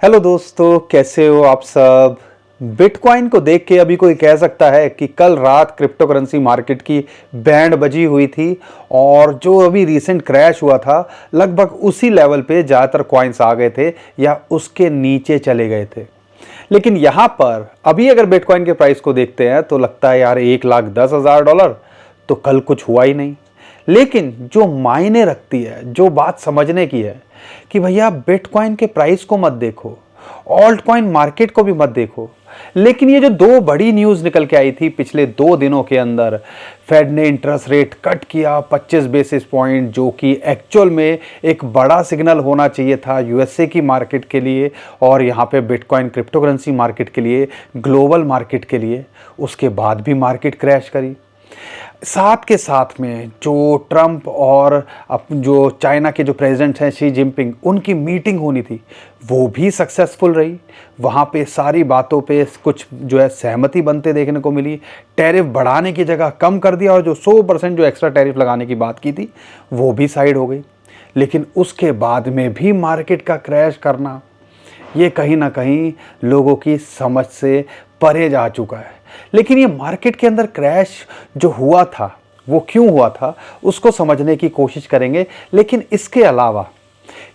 Hello दोस्तों, कैसे हो आप सब। बिटकॉइन को देख के अभी कोई कह सकता है कि कल रात क्रिप्टो करेंसी मार्केट की बैंड बजी हुई थी और जो अभी रिसेंट क्रैश हुआ था लगभग उसी लेवल पे ज़्यादातर कॉइन्स आ गए थे या उसके नीचे चले गए थे। लेकिन यहाँ पर अभी अगर बिटकॉइन के प्राइस को देखते हैं तो लगता है यार 1,10,000 डॉलर तो कल कुछ हुआ ही नहीं। लेकिन जो मायने रखती है, जो बात समझने की है कि भैया बिटकॉइन के प्राइस को मत देखो, ऑल्ट कॉइन मार्केट को भी मत देखो, लेकिन ये जो दो बड़ी न्यूज़ निकल के आई थी पिछले 2 दिनों के अंदर, फेड ने इंटरेस्ट रेट कट किया 25 बेसिस पॉइंट, जो कि एक्चुअल में एक बड़ा सिग्नल होना चाहिए था यूएसए की मार्केट के लिए और यहाँ पे बिटकॉइन क्रिप्टो करेंसी मार्केट के लिए, ग्लोबल मार्केट के लिए। उसके बाद भी मार्केट क्रैश करी। साथ के साथ में जो ट्रंप और जो चाइना के जो प्रेसिडेंट हैं शी जिनपिंग, उनकी मीटिंग होनी थी वो भी सक्सेसफुल रही। वहाँ पे सारी बातों पे कुछ जो है सहमति बनते देखने को मिली। टैरिफ बढ़ाने की जगह कम कर दिया और जो 100% जो एक्स्ट्रा टैरिफ लगाने की बात की थी वो भी साइड हो गई। लेकिन उसके बाद में भी मार्केट का क्रैश करना, ये कहीं ना कहीं लोगों की समझ से परे जा चुका है। लेकिन ये मार्केट के अंदर क्रैश जो हुआ था वो क्यों हुआ था उसको समझने की कोशिश करेंगे। लेकिन इसके अलावा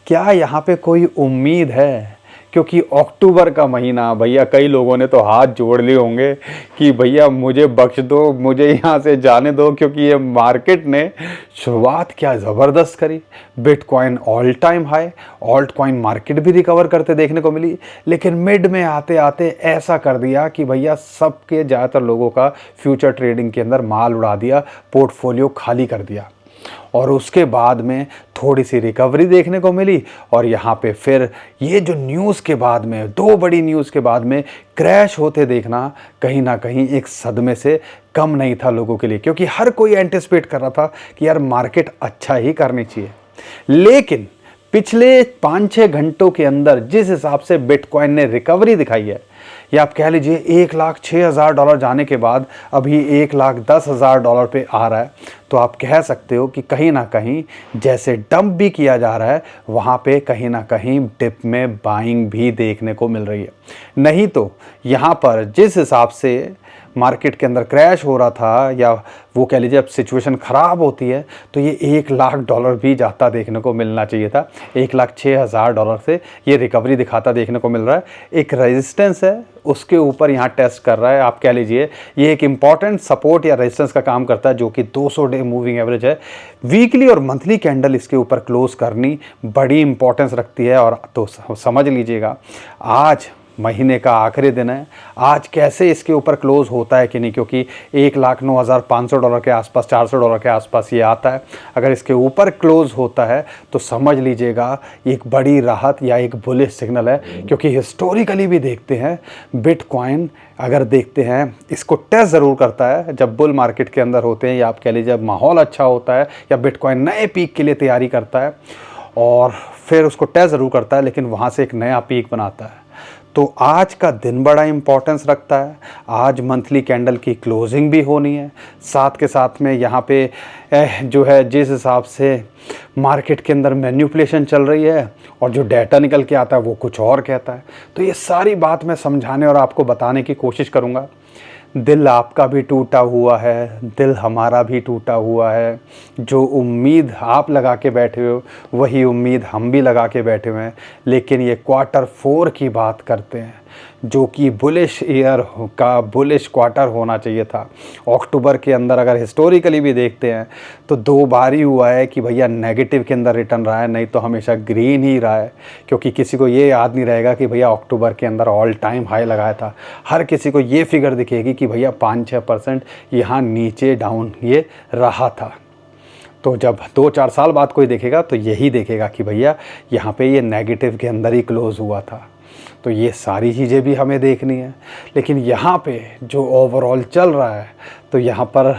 क्या यहाँ पे कोई उम्मीद है, क्योंकि अक्टूबर का महीना, भैया कई लोगों ने तो हाथ जोड़ लिए होंगे कि भैया मुझे बख्श दो, मुझे यहाँ से जाने दो, क्योंकि ये मार्केट ने शुरुआत क्या ज़बरदस्त करी। Bitcoin all time high, alt coin market भी रिकवर करते देखने को मिली, लेकिन मिड में आते आते ऐसा कर दिया कि भैया सबके ज़्यादातर लोगों का फ्यूचर ट्रेडिंग के अंदर माल उड़ा दिया, पोर्टफोलियो खाली कर दिया। और उसके बाद में थोड़ी सी रिकवरी देखने को मिली और यहाँ पे फिर ये जो न्यूज़ के बाद में, दो बड़ी न्यूज़ के बाद में क्रैश होते देखना कहीं ना कहीं एक सदमे से कम नहीं था लोगों के लिए, क्योंकि हर कोई एंटिसिपेट कर रहा था कि यार मार्केट अच्छा ही करनी चाहिए। लेकिन पिछले 5-6 घंटों के अंदर जिस हिसाब से बिटकॉइन ने रिकवरी दिखाई है, या आप कह लीजिए 1,06,000 डॉलर जाने के बाद अभी 1,10,000 पे आ रहा है, तो आप कह सकते हो कि कहीं ना कहीं जैसे डंप भी किया जा रहा है वहाँ पे कहीं ना कहीं डिप में बाइंग भी देखने को मिल रही है। नहीं तो यहाँ पर जिस हिसाब से मार्केट के अंदर क्रैश हो रहा था, या वो कह लीजिए अब सिचुएशन ख़राब होती है तो ये 1,00,000 भी जाता देखने को मिलना चाहिए था। 1,06,000 से ये रिकवरी दिखाता देखने को मिल रहा है। एक रेजिस्टेंस है उसके ऊपर यहाँ टेस्ट कर रहा है। आप कह लीजिए ये एक इंपॉर्टेंट सपोर्ट या रेजिस्टेंस का काम करता है, जो कि 200 डे मूविंग एवरेज है। वीकली और मंथली कैंडल इसके ऊपर क्लोज करनी बड़ी इंपॉर्टेंस रखती है। और तो समझ लीजिएगा आज महीने का आखिरी दिन है, आज कैसे इसके ऊपर क्लोज होता है कि नहीं, क्योंकि 1,09,500 के आसपास, $400 के आसपास ये आता है। अगर इसके ऊपर क्लोज होता है तो समझ लीजिएगा एक बड़ी राहत या एक बुलिश सिग्नल है। क्योंकि हिस्टोरिकली भी देखते हैं बिटकॉइन, अगर देखते हैं इसको टेस्ट ज़रूर करता है जब बुल मार्केट के अंदर होते हैं, या आप कह लीजिए जब माहौल अच्छा होता है या बिटकॉइन नए पीक के लिए तैयारी करता है और फिर उसको टेस्ट ज़रूर करता है, लेकिन वहाँ से एक नया पीक बनाता है। तो आज का दिन बड़ा इंपॉर्टेंस रखता है। आज मंथली कैंडल की क्लोजिंग भी होनी है। साथ के साथ में यहाँ पे जो है जिस हिसाब से मार्केट के अंदर मैनिपुलेशन चल रही है और जो डाटा निकल के आता है वो कुछ और कहता है। तो ये सारी बात मैं समझाने और आपको बताने की कोशिश करूँगा। दिल आपका भी टूटा हुआ है, दिल हमारा भी टूटा हुआ है। जो उम्मीद आप लगा के बैठे हो वही उम्मीद हम भी लगा के बैठे हुए हैं। लेकिन ये Q4 की बात करते हैं, जो कि बुलिश ईयर का बुलिश क्वार्टर होना चाहिए था। अक्टूबर के अंदर अगर हिस्टोरिकली भी देखते हैं तो 2 बार ही हुआ है कि भैया नेगेटिव के अंदर रिटर्न रहा है, नहीं तो हमेशा ग्रीन ही रहा है। क्योंकि किसी को ये याद नहीं रहेगा कि भैया अक्टूबर के अंदर ऑल टाइम हाई लगाया था। हर किसी को ये फिगर दिखेगी कि भैया 5-6% यहाँ नीचे डाउन ये रहा था। तो जब 2-4 साल बाद कोई देखेगा तो यही देखेगा कि भैया यहाँ पे ये नेगेटिव के अंदर ही क्लोज़ हुआ था। तो ये सारी चीज़ें भी हमें देखनी है। लेकिन यहाँ पे जो ओवरऑल चल रहा है तो यहाँ पर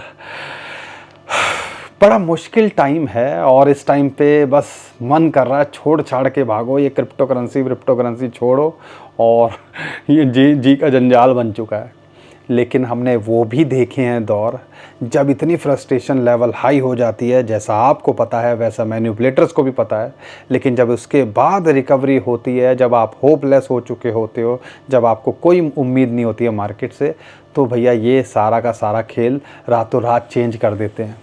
बड़ा मुश्किल टाइम है और इस टाइम पे बस मन कर रहा है छोड़ छाड़ के भागो, ये क्रिप्टो करेंसी छोड़ो, और ये जी का जंजाल बन चुका है। लेकिन हमने वो भी देखे हैं दौर जब इतनी फ्रस्ट्रेशन लेवल हाई हो जाती है, जैसा आपको पता है वैसा मैन्युपुलेटर्स को भी पता है। लेकिन जब उसके बाद रिकवरी होती है, जब आप होपलेस हो चुके होते हो, जब आपको कोई उम्मीद नहीं होती है मार्केट से, तो भैया ये सारा का सारा खेल रातों रात चेंज कर देते हैं।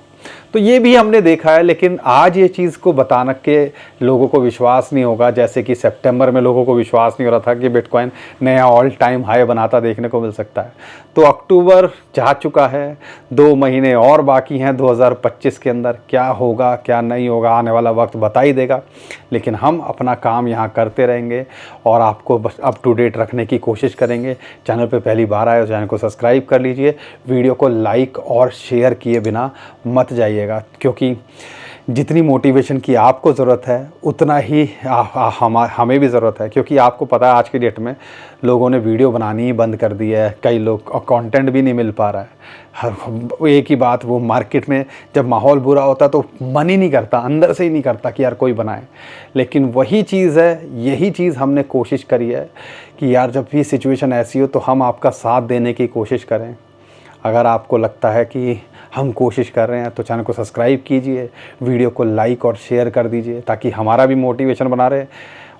तो ये भी हमने देखा है। लेकिन आज ये चीज़ को बताने के लोगों को विश्वास नहीं होगा, जैसे कि सितंबर में लोगों को विश्वास नहीं हो रहा था कि बिटकॉइन नया ऑल टाइम हाई बनाता देखने को मिल सकता है। तो अक्टूबर जा चुका है, 2 महीने और बाकी हैं 2025 के अंदर। क्या होगा क्या नहीं होगा आने वाला वक्त बता ही देगा। लेकिन हम अपना काम यहाँ करते रहेंगे और आपको बस अप टू डेट रखने की कोशिश करेंगे। चैनल पे पहली बार आए तो चैनल को सब्सक्राइब कर लीजिए, वीडियो को लाइक और शेयर किए बिना मत जाइएगा, क्योंकि जितनी मोटिवेशन की आपको ज़रूरत है उतना ही हमें भी ज़रूरत है। क्योंकि आपको पता है आज की डेट में लोगों ने वीडियो बनानी ही बंद कर दी है, कई लोग कंटेंट भी नहीं मिल पा रहा है। हर एक ही बात, वो मार्केट में जब माहौल बुरा होता तो मन ही नहीं करता, अंदर से ही नहीं करता कि यार कोई बनाए। लेकिन वही चीज़ है, यही चीज़ हमने कोशिश करी है कि यार जब भी सिचुएशन ऐसी हो तो हम आपका साथ देने की कोशिश करें। अगर आपको लगता है कि हम कोशिश कर रहे हैं तो चैनल को सब्सक्राइब कीजिए, वीडियो को लाइक और शेयर कर दीजिए, ताकि हमारा भी मोटिवेशन बना रहे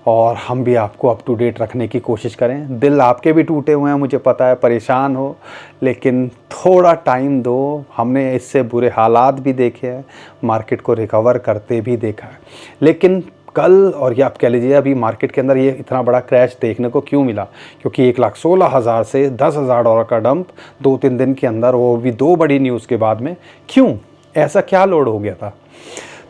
और हम भी आपको अप टू डेट रखने की कोशिश करें। दिल आपके भी टूटे हुए हैं, मुझे पता है, परेशान हो, लेकिन थोड़ा टाइम दो। हमने इससे बुरे हालात भी देखे हैं, मार्केट को रिकवर करते भी देखा है। लेकिन कल, और ये आप कह लीजिए अभी मार्केट के अंदर ये इतना बड़ा क्रैश देखने को क्यों मिला, क्योंकि 1,16,000 से $10,000 का डंप 2-3 दिन के अंदर, वो भी 2 बड़ी न्यूज़ के बाद में। क्यों ऐसा क्या लोड हो गया था?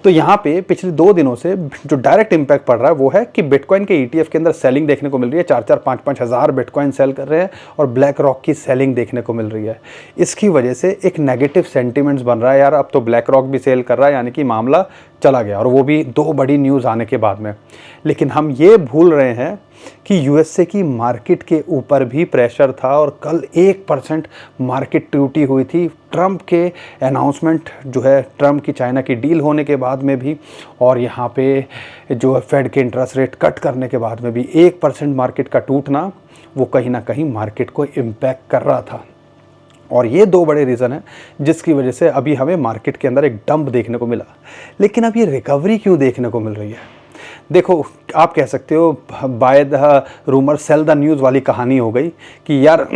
तो यहाँ पे पिछले 2 दिनों से जो डायरेक्ट इम्पैक्ट पड़ रहा है वो है कि बिटकॉइन के ETF के अंदर सेलिंग देखने को मिल रही है। 4-4, 5-5 हज़ार बिटकॉइन सेल कर रहे हैं और ब्लैक रॉक की सेलिंग देखने को मिल रही है। इसकी वजह से एक नेगेटिव सेंटिमेंट्स बन रहा है, यार अब तो ब्लैक रॉक भी सेल कर रहा है, यानी कि मामला चला गया, और वो भी 2 बड़ी न्यूज़ आने के बाद में। लेकिन हम ये भूल रहे हैं कि USA की मार्केट के ऊपर भी प्रेशर था और कल 1% मार्केट टूटी हुई थी ट्रंप के अनाउंसमेंट, जो है ट्रंप की चाइना की डील होने के बाद में भी, और यहाँ पे जो है फेड के इंटरेस्ट रेट कट करने के बाद में भी 1% मार्केट का टूटना वो कहीं ना कहीं मार्केट को इम्पैक्ट कर रहा था। और ये 2 बड़े रीज़न हैं जिसकी वजह से अभी हमें मार्केट के अंदर एक डंप देखने को मिला। लेकिन अब ये रिकवरी क्यों देखने को मिल रही है? देखो, आप कह सकते हो by the rumour cell the news वाली कहानी हो गई कि यार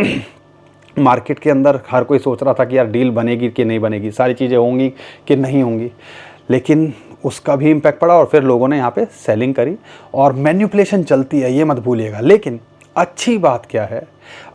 मार्केट के अंदर हर कोई सोच रहा था कि यार डील बनेगी कि नहीं बनेगी, सारी चीज़ें होंगी कि नहीं होंगी। लेकिन उसका भी इम्पैक्ट पड़ा और फिर लोगों ने यहाँ पे सेलिंग करी, और मैन्युपुलेशन चलती है, ये मत भूलिएगा। लेकिन अच्छी बात क्या है,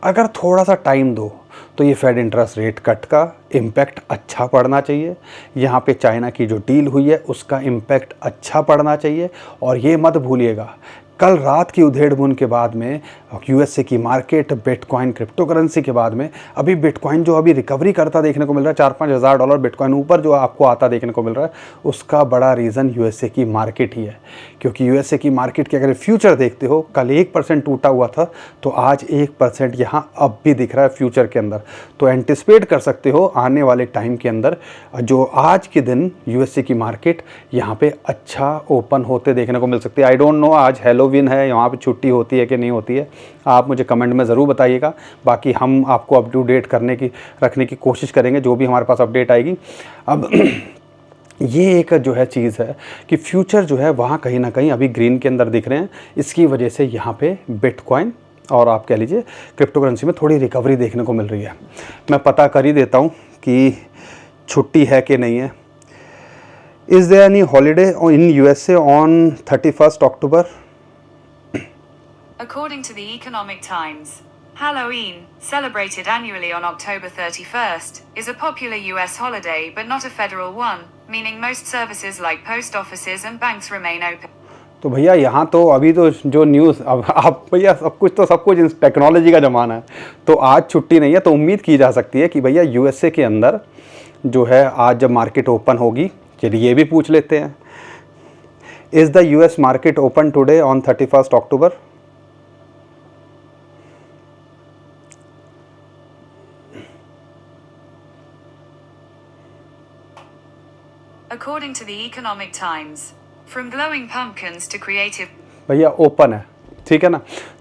अगर थोड़ा सा टाइम दो तो ये फेड इंटरेस्ट रेट कट का इम्पैक्ट अच्छा पड़ना चाहिए। यहाँ पे चाइना की जो डील हुई है उसका इम्पैक्ट अच्छा पड़ना चाहिए। और ये मत भूलिएगा, कल रात की उधेड़-बुन के बाद में USA की मार्केट, बिटकॉइन, क्रिप्टो करेंसी के बाद में अभी बिटकॉइन जो अभी रिकवरी करता देखने को मिल रहा है, $4-5 हज़ार बिटकॉइन ऊपर जो आपको आता देखने को मिल रहा है, उसका बड़ा रीज़न USA की मार्केट ही है। क्योंकि USA की मार्केट के अगर फ्यूचर देखते हो, कल 1% टूटा हुआ था तो आज 1% यहाँ अब भी दिख रहा है फ्यूचर के अंदर। तो एंटिसिपेट कर सकते हो आने वाले टाइम के अंदर जो आज के दिन USA की मार्केट यहाँ पे अच्छा ओपन होते देखने को मिल सकती है। आई डोंट नो आज हेलोविन है, यहाँ पे छुट्टी होती है कि नहीं होती है, आप मुझे कमेंट में ज़रूर बताइएगा। बाकी हम आपको अप टू डेट रखने की कोशिश करेंगे जो भी हमारे पास अपडेट आएगी। अब ये एक जो है चीज़ है कि फ्यूचर जो है वहाँ कहीं ना कहीं अभी ग्रीन के अंदर दिख रहे हैं। इसकी वजह से यहाँ पे बिटकॉइन और आप कह लीजिए क्रिप्टो करेंसी में थोड़ी रिकवरी देखने को मिल रही है। मैं पता कर ही देता हूँ कि छुट्टी है कि नहीं है। Is there any holiday in USA on 31st October? According to the Economic Times, Halloween, celebrated annually on October 31st, is a popular US holiday but not a federal one, meaning most services like post offices and banks remain open. तो भैया यहाँ तो अभी तो जो news, अब आप भैया सब कुछ टेक्नोलॉजी का ज़माना है, तो आज छुट्टी नहीं है तो उम्मीद की जा सकती है कि भैया USA के अंदर जो है आज जब मार्केट ओपन होगी, चलिए ये भी पूछ लेते हैं, is the US market open today on 31st October? According to the Economic Times, from glowing pumpkins to creative. भैया ओपन है, ठीक है ना।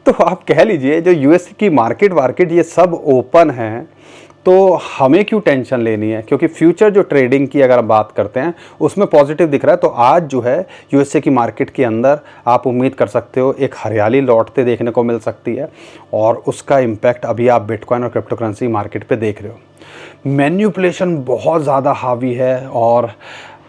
तो आप कह लीजिए जो यूएस की मार्केट ये सब ओपन है, तो हमें क्यों टेंशन लेनी है, क्योंकि फ्यूचर जो ट्रेडिंग की अगर हम बात करते हैं उसमें पॉजिटिव दिख रहा है। तो आज जो है यूएसए की मार्केट के अंदर आप उम्मीद कर सकते हो एक हरियाली लौटते देखने को मिल सकती है, और उसका इम्पैक्ट अभी आप बिटकॉइन और क्रिप्टो करेंसी मार्केट पे देख रहे हो। मैन्युपुलेशन बहुत ज़्यादा हावी है, और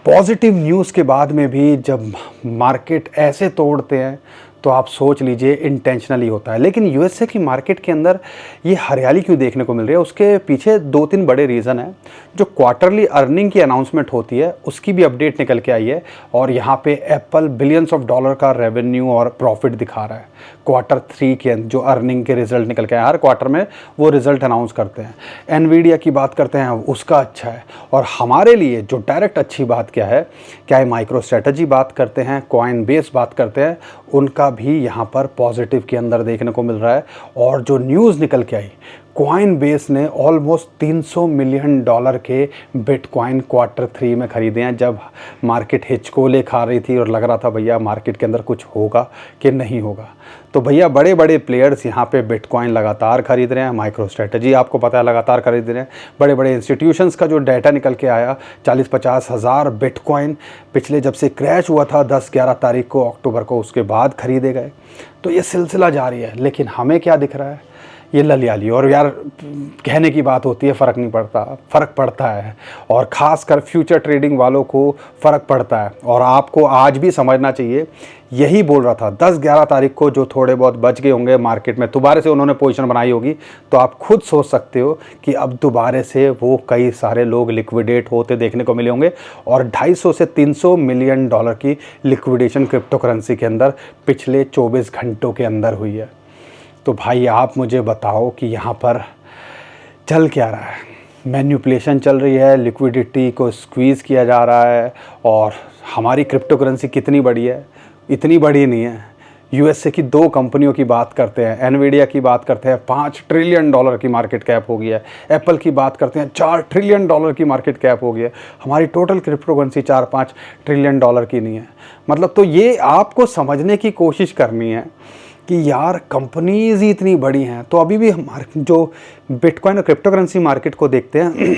पॉजिटिव न्यूज़ के बाद में भी जब मार्केट ऐसे तोड़ते हैं तो आप सोच लीजिए इंटेंशनली होता है। लेकिन यूएसए की मार्केट के अंदर ये हरियाली क्यों देखने को मिल रही है, उसके पीछे 2-3 बड़े रीज़न हैं। जो क्वार्टरली अर्निंग की अनाउंसमेंट होती है उसकी भी अपडेट निकल के आई है, और यहाँ पे एप्पल बिलियंस ऑफ डॉलर का रेवेन्यू और प्रॉफिट दिखा रहा है। Q3 के जो अर्निंग के रिजल्ट निकल के आए, हर क्वार्टर में वो रिजल्ट अनाउंस करते हैं। एनवीडिया की बात करते हैं, उसका अच्छा है। और हमारे लिए जो डायरेक्ट अच्छी बात क्या है माइक्रो स्ट्रेटजी बात करते हैं, कॉइन बेस बात करते हैं, उनका भी यहाँ पर पॉजिटिव के अंदर देखने को मिल रहा है। और जो न्यूज़ निकल के आई, कॉइन बेस ने ऑलमोस्ट $300 मिलियन के बिटकॉइन Q3 में ख़रीदे हैं, जब मार्केट हिचकोले खा रही थी और लग रहा था भैया मार्केट के अंदर कुछ होगा कि नहीं होगा। तो भैया बड़े बड़े प्लेयर्स यहाँ पे बिटकॉइन लगातार खरीद रहे हैं। माइक्रो स्ट्रेटजी आपको पता है लगातार खरीद रहे हैं। बड़े बड़े इंस्टीट्यूशंस का जो डाटा निकल के आया, 40-50 हज़ार बिटकॉइन पिछले जब से क्रैश हुआ था 10-11 तारीख को अक्टूबर को, उसके बाद ख़रीदे गए। तो ये सिलसिला जारी है। लेकिन हमें क्या दिख रहा है, ये ललियाली। और यार कहने की बात होती है, फ़र्क नहीं पड़ता, फ़र्क पड़ता है, और ख़ास कर फ्यूचर ट्रेडिंग वालों को फ़र्क पड़ता है। और आपको आज भी समझना चाहिए, यही बोल रहा था 10-11 तारीख को जो थोड़े बहुत बच गए होंगे मार्केट में, दोबारा से उन्होंने पोजीशन बनाई होगी, तो आप खुद सोच सकते हो कि अब दोबारा से वो कई सारे लोग लिक्विडेट होते देखने को मिले होंगे। और 250 से $300 मिलियन की लिक्विडेशन क्रिप्टो करेंसी के अंदर पिछले 24 घंटों के अंदर हुई है। तो भाई आप मुझे बताओ कि यहाँ पर चल क्या रहा है। मैन्युपुलेशन चल रही है, लिक्विडिटी को स्क्वीज़ किया जा रहा है। और हमारी क्रिप्टो करेंसी कितनी बड़ी है, इतनी बड़ी नहीं है। यूएसए की 2 कंपनियों की बात करते हैं, एनवीडिया की बात करते हैं, $5 ट्रिलियन की मार्केट कैप हो गई है। एप्पल की बात करते हैं, $4 ट्रिलियन की मार्केट कैप हो गई है। हमारी total crypto currency 4-5 trillion dollar की नहीं है। मतलब तो ये आपको समझने की कोशिश करनी है कि यार कंपनीज़ ही इतनी बड़ी हैं। तो अभी भी हमारे जो बिटकॉइन और क्रिप्टो करेंसी मार्केट को देखते हैं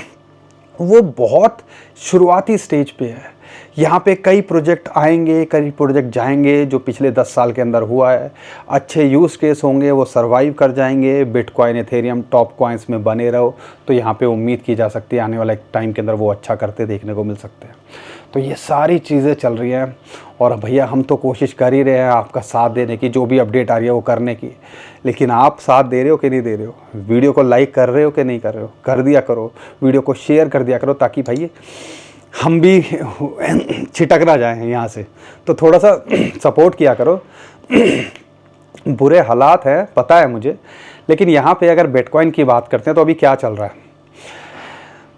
वो बहुत शुरुआती स्टेज पे है। यहाँ पे कई प्रोजेक्ट आएंगे, कई प्रोजेक्ट जाएंगे, जो पिछले 10 साल के अंदर हुआ है। अच्छे यूज़ केस होंगे, वो सर्वाइव कर जाएंगे। बिटकॉइन, एथेरियम टॉप कॉइन्स में बने रहो, तो यहाँ पे उम्मीद की जा सकती है आने वाला एक टाइम के अंदर वो अच्छा करते देखने को मिल सकते हैं। तो ये सारी चीज़ें चल रही हैं, और भैया हम तो कोशिश कर ही रहे हैं आपका साथ देने की, जो भी अपडेट आ रही है वो करने की। लेकिन आप साथ दे रहे हो कि नहीं दे रहे हो, वीडियो को लाइक कर रहे हो कि नहीं कर रहे हो, कर दिया करो। वीडियो को शेयर कर दिया करो, ताकि भाई हम भी छिटक ना जाएं यहाँ से। तो थोड़ा सा सपोर्ट किया करो। बुरे हालात हैं पता है मुझे, लेकिन यहाँ पे अगर बिटकॉइन की बात करते हैं तो अभी क्या चल रहा है।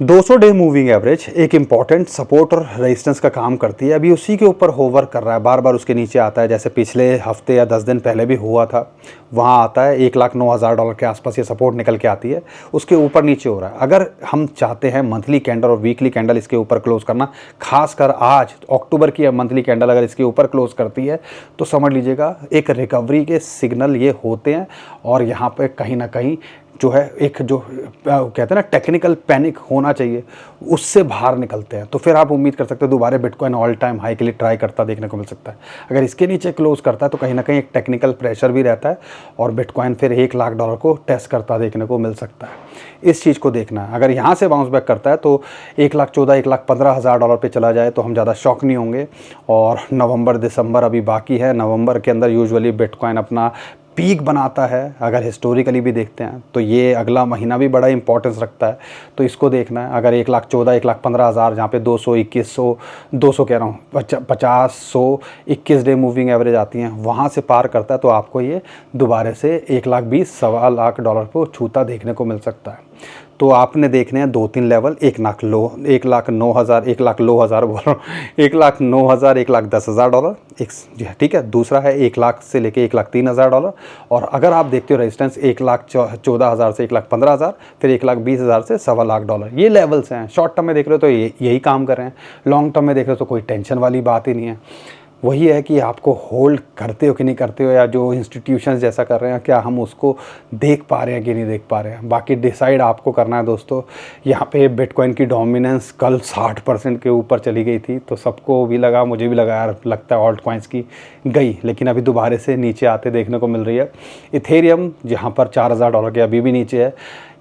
200 डे मूविंग एवरेज एक इंपॉर्टेंट सपोर्ट और रेजिस्टेंस का काम करती है। अभी उसी के ऊपर होवर कर रहा है, बार बार उसके नीचे आता है। जैसे पिछले हफ्ते या 10 दिन पहले भी हुआ था, वहाँ आता है $1,09,000 के आसपास ये सपोर्ट निकल के आती है, उसके ऊपर नीचे हो रहा है। अगर हम चाहते हैं मंथली कैंडल और वीकली कैंडल इसके ऊपर क्लोज करना, खासकर आज अक्टूबर की मंथली कैंडल अगर इसके ऊपर क्लोज करती है, तो समझ लीजिएगा एक रिकवरी के सिग्नल ये होते हैं। और यहाँ पर कहीं ना कहीं जो है एक जो कहते हैं ना टेक्निकल पैनिक होना चाहिए, उससे बाहर निकलते हैं। तो फिर आप उम्मीद कर सकते हो दोबारा बिटकॉइन ऑल टाइम हाई के लिए ट्राई करता देखने को मिल सकता है। अगर इसके नीचे क्लोज करता है तो कहीं ना कहीं एक टेक्निकल प्रेशर भी रहता है, और बिटकॉइन फिर $1,00,000 को टेस्ट करता देखने को मिल सकता है। इस चीज़ को देखना है। अगर यहाँ से बाउंस बैक करता है तो $1,14,000 $1,15,000 पे चला जाए तो हम ज़्यादा शॉक नहीं होंगे। और नवंबर दिसंबर अभी बाकी है। नवंबर के अंदर यूजुअली बिटकॉइन अपना पीक बनाता है। अगर हिस्टोरिकली भी देखते हैं तो ये अगला महीना भी बड़ा इंपॉर्टेंस रखता है, तो इसको देखना है। अगर 1,14,000 1,15,000 जहाँ पे 200 2100 200 कह रहा हूँ 50 100 21 डे मूविंग एवरेज आती हैं, वहाँ से पार करता है तो आपको ये दोबारा से 1,20,000 $1,20,000 को छूता देखने को मिल सकता है। तो आपने देखने हैं 2-3 लेवल, 1,09,000 1,09,000 बोल रहा हूँ, 1,09,000 $1,10,000 एक जी ठीक है। दूसरा है 1,00,000 से लेके $1,03,000। और अगर आप देखते हो रेजिस्टेंस 1,14,000 से 1,15,000, फिर 1,20,000 से $1,15,000। ये लेवल्स हैं। शॉर्ट टर्म में देख रहे हो तो यही काम कर रहे हैं, लॉन्ग टर्म में देख रहे हो तो कोई टेंशन वाली बात ही नहीं है। वही है कि आपको होल्ड करते हो कि नहीं करते हो, या जो इंस्टीट्यूशंस जैसा कर रहे हैं क्या हम उसको देख पा रहे हैं कि नहीं देख पा रहे हैं। बाकी डिसाइड आपको करना है दोस्तों। यहाँ पे बिटकॉइन की डोमिनेंस कल 60% के ऊपर चली गई थी, तो सबको भी लगा, मुझे भी लगा यार लगता है ऑल्ट कॉइन्स की गई, लेकिन अभी दोबारा से नीचे आते देखने को मिल रही है। इथेरियम जहाँ पर $4000 के अभी भी नीचे है,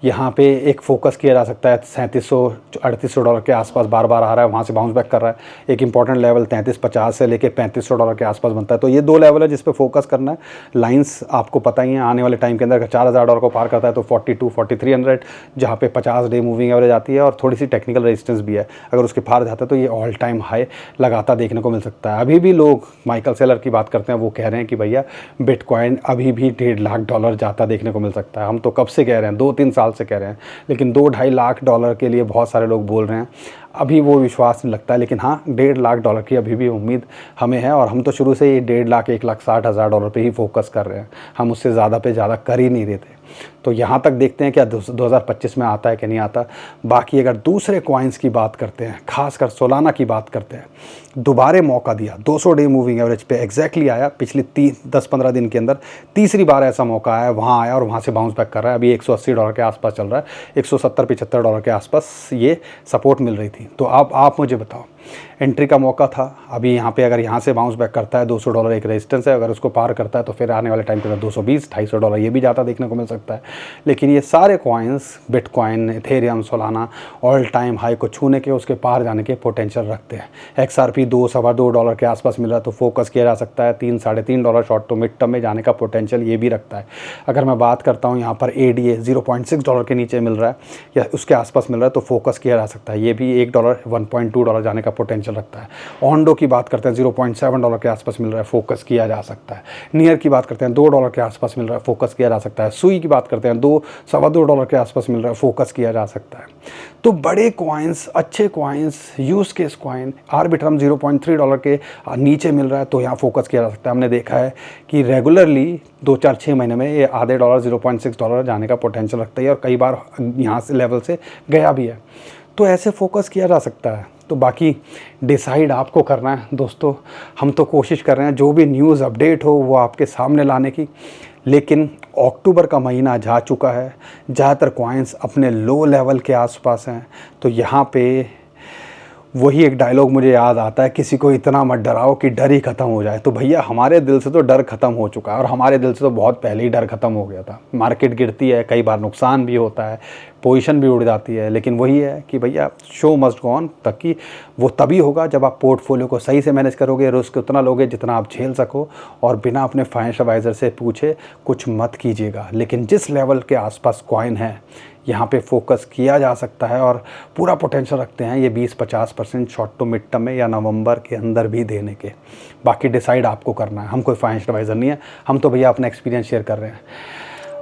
यहाँ पे एक फोकस किया जा सकता है। $3700-3800 के आसपास बार बार आ रहा है, वहाँ से बाउंस बैक कर रहा है। एक इंपॉर्टेंट लेवल 3350 से लेके $3500 के आसपास बनता है, तो ये 2 लेवल है जिस पे फोकस करना है। लाइंस आपको पता ही है आने वाले टाइम के अंदर, अगर $4000 को पार करता है तो 42-4300 जहाँ पे 50 डे मूविंग एवरेज आती है और थोड़ी सी टेक्निकल रेजिस्टेंस भी है, अगर उसके पार जाता है तो ये ऑल टाइम हाई लगातार देखने को मिल सकता है। अभी भी लोग माइकल सेलर की बात करते हैं, वो कह रहे हैं कि भैया बिटकॉइन अभी भी $1.5 लाख जाता देखने को मिल सकता है। हम तो कब से कह रहे हैं, 2-3 साल से कह रहे हैं, लेकिन $2-2.5 लाख के लिए बहुत सारे लोग बोल रहे हैं, अभी वो विश्वास नहीं लगता है। लेकिन हाँ, $1.5 लाख की अभी भी उम्मीद हमें है, और हम तो शुरू से ही $1.5 लाख $1,60,000 पे ही फोकस कर रहे हैं, हम उससे ज़्यादा पे ज़्यादा कर ही नहीं रहे थे। तो यहाँ तक देखते हैं क्या 2025 में आता है कि नहीं आता। बाकी अगर दूसरे कॉइन्स की बात करते हैं, खासकर सोलाना की बात करते हैं, दोबारा मौका दिया, 200 डे मूविंग एवरेज पे एग्जैक्टली आया पिछले 10-15 दिन के अंदर, तीसरी बार ऐसा मौका आया, वहाँ आया और वहाँ से बाउंस बैक कर रहा है। अभी $180 के आसपास चल रहा है, $170-75 के आसपास ये सपोर्ट मिल रही थी। तो आप मुझे बताओ, एंट्री का मौका था। अभी यहाँ पे अगर यहाँ से बाउंस बैक करता है, $200 एक रेजिस्टेंस है, अगर उसको पार करता है तो फिर आने वाले टाइम के अंदर $220-$250 ये भी जाता देखने को मिल सकता है। लेकिन ये सारे coins, bitcoin, Ethereum, Solana all time high को छूने के, उसके पार जाने के पोटेंशियल रखते हैं। XRP $2-2.25 के आसपास मिल रहा है, तो फोकस किया जा सकता है। $3-3.5 शॉर्ट टू मिड टर्म में जाने का पोटेंशियल ये भी रखता है। अगर मैं बात करता हूँ यहाँ पर ADA $0.6 के नीचे मिल रहा है या उसके आसपास मिल रहा है, तो फोकस किया जा सकता है। ये भी $1 $1.2 जाने का पोटेंशियल रखता है। ऑन्डो की बात करते हैं, $0.7 के आसपास मिल रहा है, फोकस किया जा सकता है। नियर की बात करते हैं, $2 के आसपास मिल रहा है, फोकस किया जा सकता है। सुई की बात करते हैं, $2-2.25 के आसपास मिल रहा है, फोकस किया जा सकता है। तो बड़े कॉइन्स, अच्छे coins, use case coin, Arbitrum $0.3 के नीचे मिल रहा है, तो यहाँ फोकस किया जा सकता है। हमने देखा है कि रेगुलरली 2-4-6 महीने में ये आधे डॉलर $0.6 जाने का पोटेंशियल रखता है, और कई बार यहाँ से लेवल से गया भी है, तो ऐसे फोकस किया जा सकता है। तो बाकी डिसाइड आपको करना है दोस्तों। हम तो कोशिश कर रहे हैं जो भी न्यूज़ अपडेट हो वो आपके सामने लाने की, लेकिन अक्टूबर का महीना जा चुका है, ज़्यादातर कॉइन्स अपने लो लेवल के आसपास हैं। तो यहाँ पे वही एक डायलॉग मुझे याद आता है, किसी को इतना मत डराओ कि डर ही ख़त्म हो जाए। तो भैया हमारे दिल से तो डर ख़त्म हो चुका है, और हमारे दिल से तो बहुत पहले ही डर ख़त्म हो गया था। मार्केट गिरती है, कई बार नुकसान भी होता है, पोजीशन भी उड़ जाती है, लेकिन वही है कि भैया शो मस्ट गो ऑन। ताकि वो तभी होगा जब आप पोर्टफोलियो को सही से मैनेज करोगे, रिस्क उतना लोगे जितना आप झेल सको, और बिना अपने फाइनेंशियल एडवाइज़र से पूछे कुछ मत कीजिएगा। लेकिन जिस लेवल के आसपास कॉइन है, यहाँ पे फोकस किया जा सकता है, और पूरा पोटेंशियल रखते हैं ये 20-50% शॉर्ट टू मिड टर्म में या नवंबर के अंदर भी देने के। बाकी डिसाइड आपको करना है, हम कोई फाइनेंशियल एडवाइज़र नहीं है, हम तो भैया अपना एक्सपीरियंस शेयर कर रहे हैं।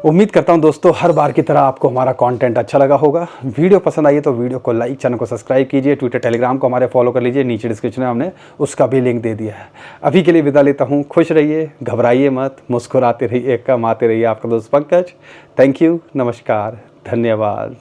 उम्मीद करता हूं दोस्तों हर बार की तरह आपको हमारा कंटेंट अच्छा लगा होगा। वीडियो पसंद आई है तो वीडियो को लाइक, चैनल को सब्सक्राइब कीजिए, ट्विटर टेलीग्राम को हमारे फॉलो कर लीजिए, नीचे डिस्क्रिप्शन में हमने उसका भी लिंक दे दिया है। अभी के लिए विदा लेता हूँ, खुश रहिए, घबराइए मत, मुस्कुराते रहिए, कमाते रहिए। आपका दोस्त पंकज। थैंक यू, नमस्कार, धन्यवाद।